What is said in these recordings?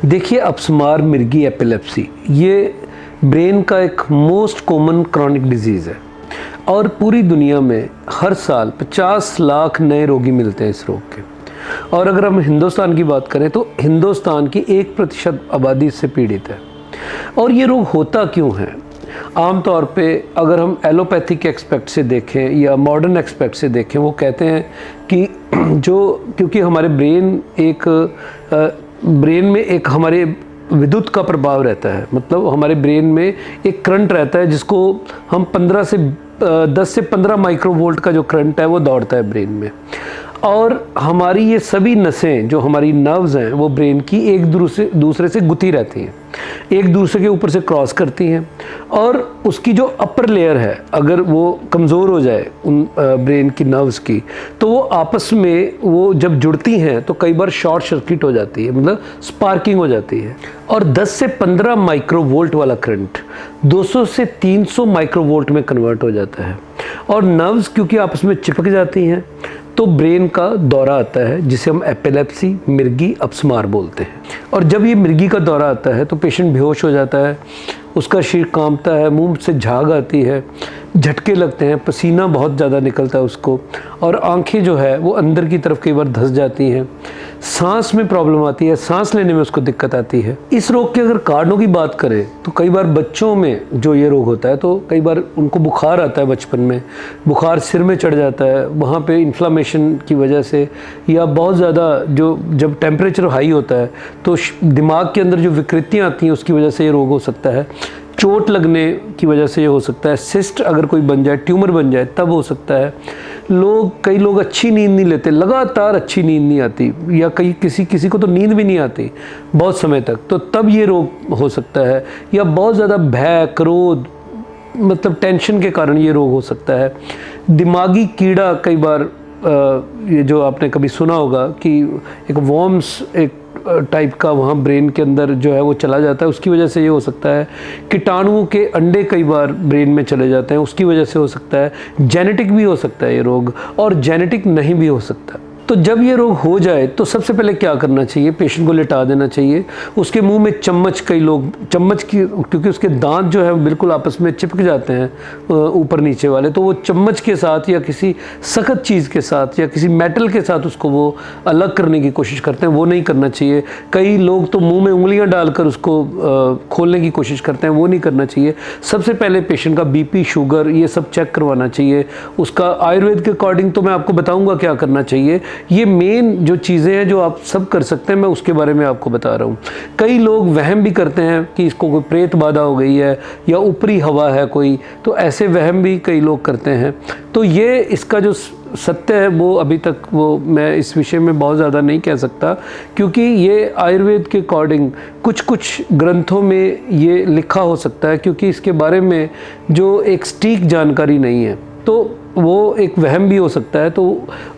देखिए, अपस्मार मिर्गी एपिलेप्सी ये ब्रेन का एक मोस्ट कॉमन क्रॉनिक डिजीज़ है और पूरी दुनिया में हर साल 50 लाख नए रोगी मिलते हैं इस रोग के। और अगर हम हिंदुस्तान की बात करें तो हिंदुस्तान की 1% आबादी इससे पीड़ित है। और ये रोग होता क्यों है? आम तौर पे अगर हम एलोपैथिक एक्सपेक्ट से देखें या मॉडर्न एक्सपेक्ट से देखें, वो कहते हैं कि क्योंकि हमारे ब्रेन में एक हमारे विद्युत का प्रभाव रहता है, मतलब हमारे ब्रेन में एक करंट रहता है जिसको हम 10 से 15 माइक्रोवोल्ट का जो करंट है वो दौड़ता है ब्रेन में। और हमारी ये सभी नसें जो हमारी नर्व्स हैं वो ब्रेन की एक दूसरे से गुथी रहती हैं, एक दूसरे के ऊपर से क्रॉस करती हैं। और उसकी जो अपर लेयर है अगर वो कमज़ोर हो जाए उन ब्रेन की नर्व्स की, तो वो आपस में वो जब जुड़ती हैं तो कई बार शॉर्ट सर्किट हो जाती है, मतलब स्पार्किंग हो जाती है। और 10 से 15 माइक्रोवोल्ट वाला करंट 200 से 300 माइक्रोवोल्ट में कन्वर्ट हो जाता है। और नर्व्स क्योंकि आपस में चिपक जाती हैं तो ब्रेन का दौरा आता है जिसे हम एपिलेप्सी, मिर्गी, अपस्मार बोलते हैं। और जब ये मिर्गी का दौरा आता है तो पेशेंट बेहोश हो जाता है, उसका शरीर कांपता है, मुंह से झाग आती है, झटके लगते हैं, पसीना बहुत ज़्यादा निकलता है उसको, और आंखें जो है वो अंदर की तरफ कई बार धंस जाती हैं। सांस में प्रॉब्लम आती है, सांस लेने में उसको दिक्कत आती है। इस रोग के अगर कारणों की बात करें तो कई बार बच्चों में जो ये रोग होता है तो कई बार उनको बुखार आता है, बचपन में बुखार सिर में चढ़ जाता है, वहाँ पे इन्फ्लामेशन की वजह से, या बहुत ज़्यादा जब टेम्परेचर हाई होता है तो दिमाग के अंदर जो विकृतियाँ आती हैं उसकी वजह से ये रोग हो सकता है। चोट लगने की वजह से ये हो सकता है, सिस्ट अगर कोई बन जाए, ट्यूमर बन जाए, तब हो सकता है। कई लोग अच्छी नींद नहीं लेते, लगातार अच्छी नींद नहीं आती, या किसी को तो नींद भी नहीं आती बहुत समय तक, तो तब ये रोग हो सकता है। या बहुत ज़्यादा भय, क्रोध, मतलब टेंशन के कारण ये रोग हो सकता है। दिमागी कीड़ा, कई बार ये जो आपने कभी सुना होगा कि एक वॉर्म्स एक टाइप का वहाँ ब्रेन के अंदर जो है वो चला जाता है, उसकी वजह से ये हो सकता है। कीटाणुओं के अंडे कई बार ब्रेन में चले जाते हैं, उसकी वजह से हो सकता है। जेनेटिक भी हो सकता है ये रोग, और जेनेटिक नहीं भी हो सकता। तो जब ये रोग हो जाए तो सबसे पहले क्या करना चाहिए? पेशेंट को लिटा देना चाहिए, उसके मुंह में चम्मच की, क्योंकि उसके दांत जो है बिल्कुल आपस में चिपक जाते हैं ऊपर नीचे वाले, तो वो चम्मच के साथ या किसी सख्त चीज़ के साथ या किसी मेटल के साथ उसको वो अलग करने की कोशिश करते हैं, वो नहीं करना चाहिए। कई लोग तो मुँह में उंगलियाँ डालकर उसको खोलने की कोशिश करते हैं, वो नहीं करना चाहिए। सबसे पहले पेशेंट का BP, शुगर, ये सब चेक करवाना चाहिए। उसका आयुर्वेद के अकॉर्डिंग तो मैं आपको बताऊँगा क्या करना चाहिए। ये मेन जो चीज़ें हैं जो आप सब कर सकते हैं, मैं उसके बारे में आपको बता रहा हूँ। कई लोग वहम भी करते हैं कि इसको कोई प्रेत बाधा हो गई है या ऊपरी हवा है कोई, तो ऐसे वहम भी कई लोग करते हैं। तो ये इसका जो सत्य है वो अभी तक मैं इस विषय में बहुत ज़्यादा नहीं कह सकता, क्योंकि ये आयुर्वेद के अकॉर्डिंग कुछ ग्रंथों में ये लिखा हो सकता है, क्योंकि इसके बारे में जो एक सटीक जानकारी नहीं है, तो वो एक वहम भी हो सकता है। तो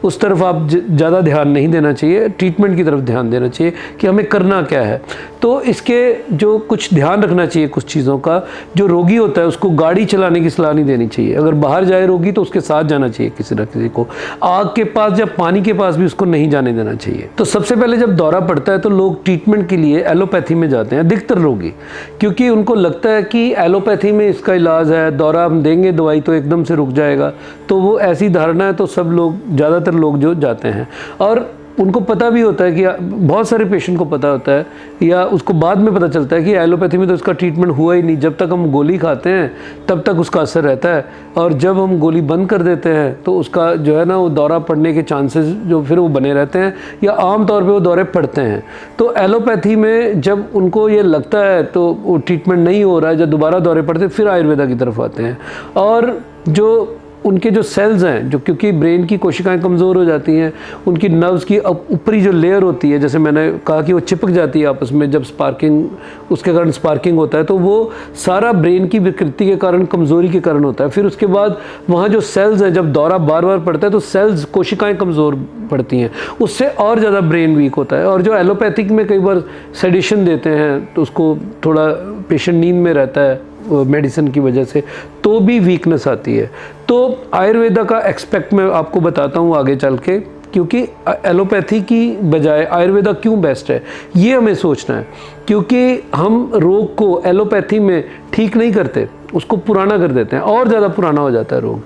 उस तरफ आप ज़्यादा ध्यान नहीं देना चाहिए, ट्रीटमेंट की तरफ ध्यान देना चाहिए कि हमें करना क्या है। तो इसके जो कुछ ध्यान रखना चाहिए कुछ चीज़ों का, जो रोगी होता है उसको गाड़ी चलाने की सलाह नहीं देनी चाहिए। अगर बाहर जाए रोगी तो उसके साथ जाना चाहिए किसी न किसी को। आग के पास या पानी के पास भी उसको नहीं जाने देना चाहिए। तो सबसे पहले जब दौरा पड़ता है तो लोग ट्रीटमेंट के लिए एलोपैथी में जाते हैं, अधिकतर रोगी, क्योंकि उनको लगता है कि एलोपैथी में इसका इलाज है, दौरा हम देंगे दवाई तो एकदम से रुक जाएगा। तो वो ऐसी धारणा है, तो सब लोग, ज़्यादातर लोग जो जाते हैं, और उनको पता भी होता है कि बहुत सारे पेशेंट को पता होता है, या उसको बाद में पता चलता है कि एलोपैथी में तो इसका ट्रीटमेंट हुआ ही नहीं। जब तक हम गोली खाते हैं तब तक उसका असर रहता है, और जब हम गोली बंद कर देते हैं तो उसका जो है ना वो दौरा पड़ने के चांसेस जो फिर वो बने रहते हैं, या आम तौर पे वो दौरे पड़ते हैं। तो एलोपैथी में जब उनको ये लगता है तो वो ट्रीटमेंट नहीं हो रहा है, जब दोबारा दौरे पड़ते हैं फिर आयुर्वेदा की तरफ आते हैं। और जो उनके जो सेल्स हैं, जो क्योंकि ब्रेन की कोशिकाएं कमज़ोर हो जाती हैं, उनकी नर्व्स की ऊपरी जो लेयर होती है, जैसे मैंने कहा कि वो चिपक जाती है आपस में, जब स्पार्किंग, उसके कारण स्पार्किंग होता है, तो वो सारा ब्रेन की विकृति के कारण, कमज़ोरी के कारण होता है। फिर उसके बाद वहाँ जो सेल्स हैं, जब दौरा बार बार पड़ता है तो सेल्स, कोशिकाएँ कमज़ोर पड़ती हैं, उससे और ज़्यादा ब्रेन वीक होता है। और जो एलोपैथिक में कई बार सेडिशन देते हैं तो उसको थोड़ा पेशेंट नींद में रहता है मेडिसिन की वजह से, तो भी वीकनेस आती है। तो आयुर्वेदा का एक्सपेक्ट मैं आपको बताता हूँ आगे चल के क्योंकि एलोपैथी की बजाय आयुर्वेदा क्यों बेस्ट है, ये हमें सोचना है। क्योंकि हम रोग को एलोपैथी में ठीक नहीं करते, उसको पुराना कर देते हैं, और ज़्यादा पुराना हो जाता है रोग।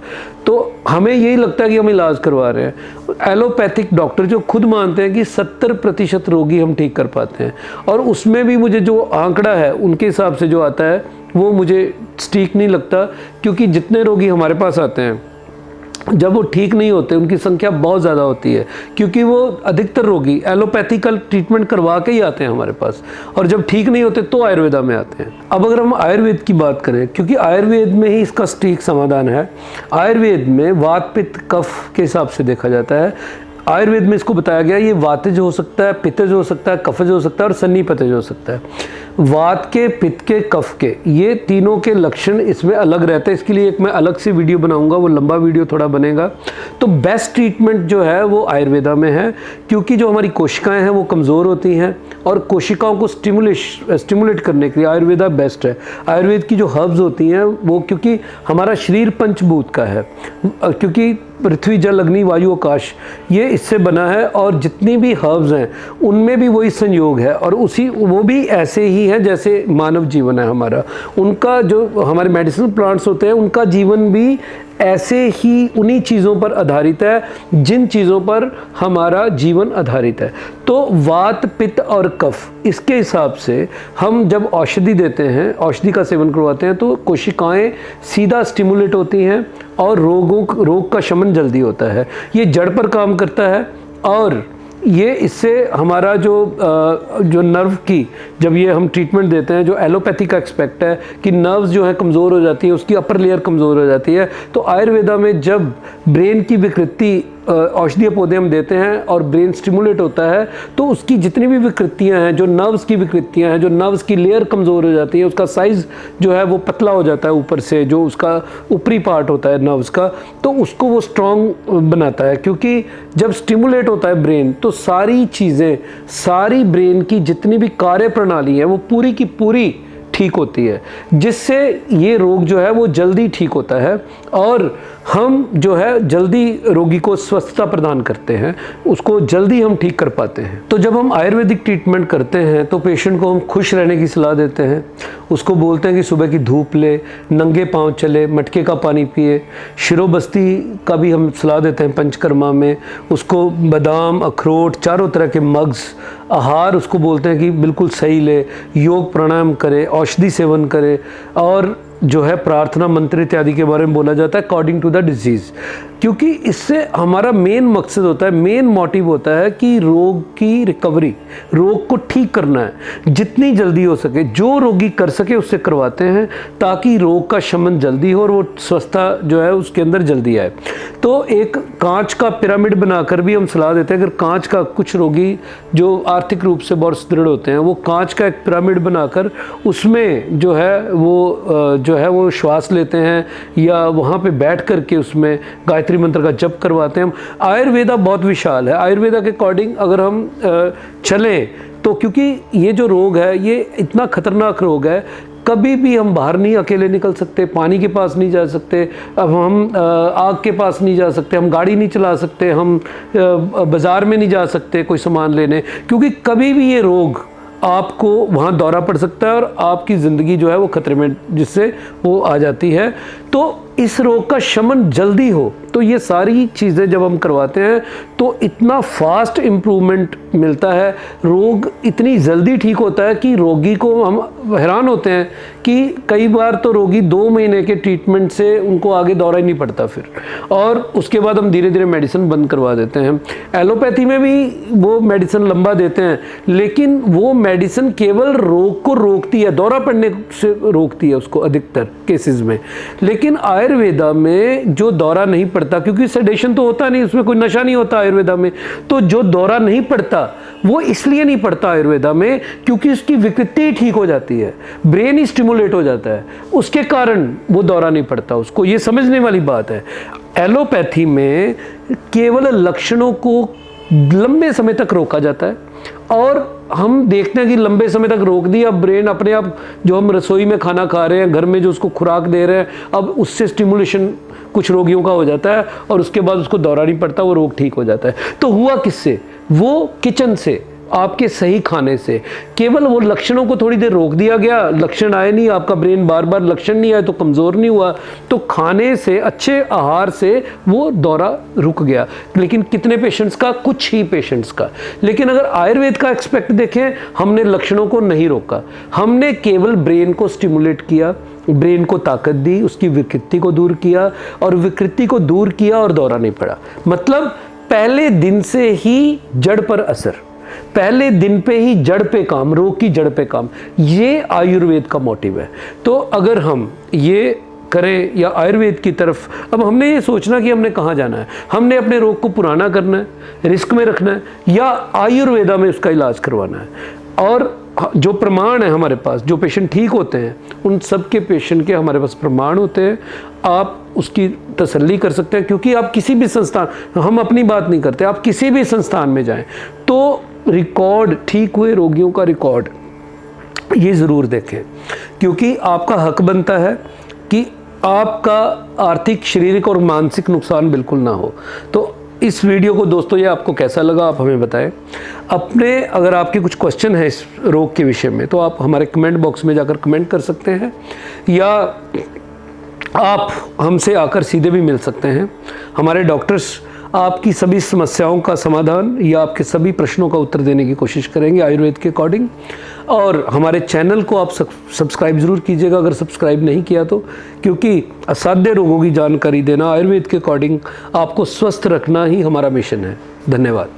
तो हमें यही लगता है कि हम इलाज करवा रहे हैं। एलोपैथिक डॉक्टर जो खुद मानते हैं कि 70% रोगी हम ठीक कर पाते हैं, और उसमें भी मुझे जो आंकड़ा है उनके हिसाब से जो आता है वो मुझे ठीक नहीं लगता। क्योंकि जितने रोगी हमारे पास आते हैं, जब वो ठीक नहीं होते उनकी संख्या बहुत ज़्यादा होती है, क्योंकि वो अधिकतर रोगी एलोपैथिकल ट्रीटमेंट करवा के ही आते हैं हमारे पास, और जब ठीक नहीं होते तो आयुर्वेदा में आते हैं। अब अगर हम आयुर्वेद की बात करें, क्योंकि आयुर्वेद में ही इसका सटीक समाधान है। आयुर्वेद में वात पित्त कफ के हिसाब से देखा जाता है। आयुर्वेद में इसको बताया गया ये वातज हो सकता है, पित्तज हो सकता है, कफज हो सकता है और सन्निपतज हो सकता है। वात के, पित्त के, कफ के, ये तीनों के लक्षण इसमें अलग रहते हैं। इसके लिए एक मैं अलग से वीडियो बनाऊंगा, वो लंबा वीडियो थोड़ा बनेगा। तो बेस्ट ट्रीटमेंट जो है वो आयुर्वेदा में है, क्योंकि जो हमारी कोशिकाएं हैं वो कमज़ोर होती हैं, और कोशिकाओं को स्टिमुलेट करने के लिए आयुर्वेदा बेस्ट है। आयुर्वेद की जो हर्ब्स होती हैं वो, क्योंकि हमारा शरीर पंचभूत का है, क्योंकि पृथ्वी जल अग्नि वायु आकाश ये इससे बना है, और जितनी भी हर्ब्स हैं उनमें भी वही संयोग है, और वो भी ऐसे ही है जैसे मानव जीवन है हमारा। उनका जो हमारे मेडिसिनल प्लांट्स होते हैं उनका जीवन भी ऐसे ही उन्हीं चीज़ों पर आधारित है जिन चीज़ों पर हमारा जीवन आधारित है। तो वात पित्त और कफ, इसके हिसाब से हम जब औषधि देते हैं, औषधि का सेवन करवाते हैं, तो कोशिकाएं सीधा स्टिमुलेट होती हैं और रोग का शमन जल्दी होता है। ये जड़ पर काम करता है, और ये इससे हमारा जो नर्व की जब ये हम ट्रीटमेंट देते हैं, जो एलोपैथी का एक्सपेक्ट है कि नर्व्स जो है कमज़ोर हो जाती है, उसकी अपर लेयर कमज़ोर हो जाती है। तो आयुर्वेदा में जब ब्रेन की विकृति औषधीय पौधे हम देते हैं और ब्रेन स्टिमुलेट होता है, तो उसकी जितनी भी विकृतियां हैं, जो नर्व्स की विकृतियां हैं, जो नर्व्स की लेयर कमज़ोर हो जाती है, उसका साइज़ जो है वो पतला हो जाता है ऊपर से, जो उसका ऊपरी पार्ट होता है नर्व्स का, तो उसको वो स्ट्रॉन्ग बनाता है। क्योंकि जब स्टिमुलेट होता है ब्रेन, तो सारी चीज़ें, सारी ब्रेन की जितनी भी कार्य प्रणाली है वो पूरी की पूरी ठीक होती है, जिससे ये रोग जो है वो जल्दी ठीक होता है, और हम जो है जल्दी रोगी को स्वस्थता प्रदान करते हैं, उसको जल्दी हम ठीक कर पाते हैं। तो जब हम आयुर्वेदिक ट्रीटमेंट करते हैं तो पेशेंट को हम खुश रहने की सलाह देते हैं। उसको बोलते हैं कि सुबह की धूप ले, नंगे पांव चले, मटके का पानी पिए। शिरोबस्ती का भी हम सलाह देते हैं पंचकर्मा में। उसको बादाम, अखरोट, चारों तरह के मग्स आहार उसको बोलते हैं कि बिल्कुल सही ले, योग प्राणायाम करे, औषधि सेवन करे, और जो है प्रार्थना मंत्र इत्यादि के बारे में बोला जाता है अकॉर्डिंग टू द डिजीज़। क्योंकि इससे हमारा मेन मकसद होता है, मेन मोटिव होता है कि रोग की रिकवरी, रोग को ठीक करना है जितनी जल्दी हो सके, जो रोगी कर सके उससे करवाते हैं, ताकि रोग का शमन जल्दी हो और वो स्वस्थता जो है उसके अंदर जल्दी आए। तो एक कांच का पिरामिड बनाकर भी हम सलाह देते हैं। अगर कांच का, कुछ रोगी जो आर्थिक रूप से बहुत सुदृढ़ होते हैं, वो कांच का एक पिरामिड बनाकर उसमें जो है वो श्वास लेते हैं, या वहाँ पे बैठ करके उसमें गायत्री मंत्र का जप करवाते हैं हम। आयुर्वेदा बहुत विशाल है। आयुर्वेदा के अकॉर्डिंग अगर हम चलें तो, क्योंकि ये जो रोग है ये इतना खतरनाक रोग है, कभी भी हम बाहर नहीं अकेले निकल सकते, पानी के पास नहीं जा सकते, अब हम आग के पास नहीं जा सकते, हम गाड़ी नहीं चला सकते, हम बाज़ार में नहीं जा सकते कोई सामान लेने, क्योंकि कभी भी ये रोग आपको वहाँ दौरा पड़ सकता है और आपकी ज़िंदगी जो है वो खतरे में जिससे वो आ जाती है। तो इस रोग का शमन जल्दी हो, तो ये सारी चीज़ें जब हम करवाते हैं तो इतना फास्ट इम्प्रूवमेंट मिलता है, रोग इतनी जल्दी ठीक होता है कि रोगी को हम हैरान होते हैं कि कई बार तो रोगी 2 महीने के ट्रीटमेंट से उनको आगे दौरा ही नहीं पड़ता फिर, और उसके बाद हम धीरे धीरे मेडिसिन बंद करवा देते हैं। एलोपैथी में भी वो मेडिसिन लंबा देते हैं, लेकिन वो मेडिसिन केवल रोग को रोकती है, दौरा पड़ने से रोकती है उसको अधिकतर केसेस में। लेकिन आयुर्वेदा में जो दौरा नहीं पड़ता, क्योंकि सेडेशन तो होता नहीं, उसमें कोई नशा नहीं होता आयुर्वेदा में, तो जो दौरा नहीं पड़ता वो इसलिए नहीं पड़ता आयुर्वेदा में क्योंकि उसकी विकृति ठीक हो जाती है, ब्रेन ही स्टिमुलेट हो जाता है, उसके कारण वो दौरा नहीं पड़ता उसको। ये समझने वाली बात है। एलोपैथी में केवल लक्षणों को लंबे समय तक रोका जाता है, और हम देखते हैं कि लंबे समय तक रोक दिया, अब ब्रेन अपने आप, जो हम रसोई में खाना खा रहे हैं, घर में जो उसको खुराक दे रहे हैं, अब उससे स्टिमुलेशन कुछ रोगियों का हो जाता है और उसके बाद उसको दौरा नहीं पड़ता, वो रोग ठीक हो जाता है। तो हुआ किससे? वो किचन से, आपके सही खाने से। केवल वो लक्षणों को थोड़ी देर रोक दिया गया, लक्षण आए नहीं, आपका ब्रेन बार बार लक्षण नहीं आए तो कमज़ोर नहीं हुआ, तो खाने से, अच्छे आहार से वो दौरा रुक गया। लेकिन कितने पेशेंट्स का? कुछ ही पेशेंट्स का। लेकिन अगर आयुर्वेद का एस्पेक्ट देखें, हमने लक्षणों को नहीं रोका, हमने केवल ब्रेन को स्टिमुलेट किया, ब्रेन को ताकत दी, उसकी विकृति को दूर किया, और विकृति को दूर किया और दौरा नहीं पड़ा। मतलब पहले दिन से ही जड़ पर असर, पहले दिन पे ही जड़ पे काम, रोग की जड़ पे काम, ये आयुर्वेद का मोटिव है। तो अगर हम ये करें या आयुर्वेद की तरफ, अब हमने ये सोचना कि हमने कहाँ जाना है, हमने अपने रोग को पुराना करना है, रिस्क में रखना है, या आयुर्वेदा में उसका इलाज करवाना है। और जो प्रमाण है हमारे पास, जो पेशेंट ठीक होते हैं, उन सब के पेशेंट के हमारे पास प्रमाण होते हैं। आप उसकी तसल्ली कर सकते हैं, क्योंकि आप किसी भी संस्थान, हम अपनी बात नहीं करते, आप किसी भी संस्थान में जाएं तो रिकॉर्ड, ठीक हुए रोगियों का रिकॉर्ड ये ज़रूर देखें, क्योंकि आपका हक बनता है कि आपका आर्थिक, शारीरिक और मानसिक नुकसान बिल्कुल ना हो। तो इस वीडियो को दोस्तों, ये आपको कैसा लगा आप हमें बताएं। अपने, अगर आपके कुछ क्वेश्चन है इस रोग के विषय में, तो आप हमारे कमेंट बॉक्स में जाकर कमेंट कर सकते हैं, या आप हमसे आकर सीधे भी मिल सकते हैं। हमारे डॉक्टर्स आपकी सभी समस्याओं का समाधान या आपके सभी प्रश्नों का उत्तर देने की कोशिश करेंगे आयुर्वेद के अकॉर्डिंग। और हमारे चैनल को आप सब्सक्राइब ज़रूर कीजिएगा अगर सब्सक्राइब नहीं किया तो, क्योंकि असाध्य रोगों की जानकारी देना, आयुर्वेद के अकॉर्डिंग आपको स्वस्थ रखना ही हमारा मिशन है। धन्यवाद।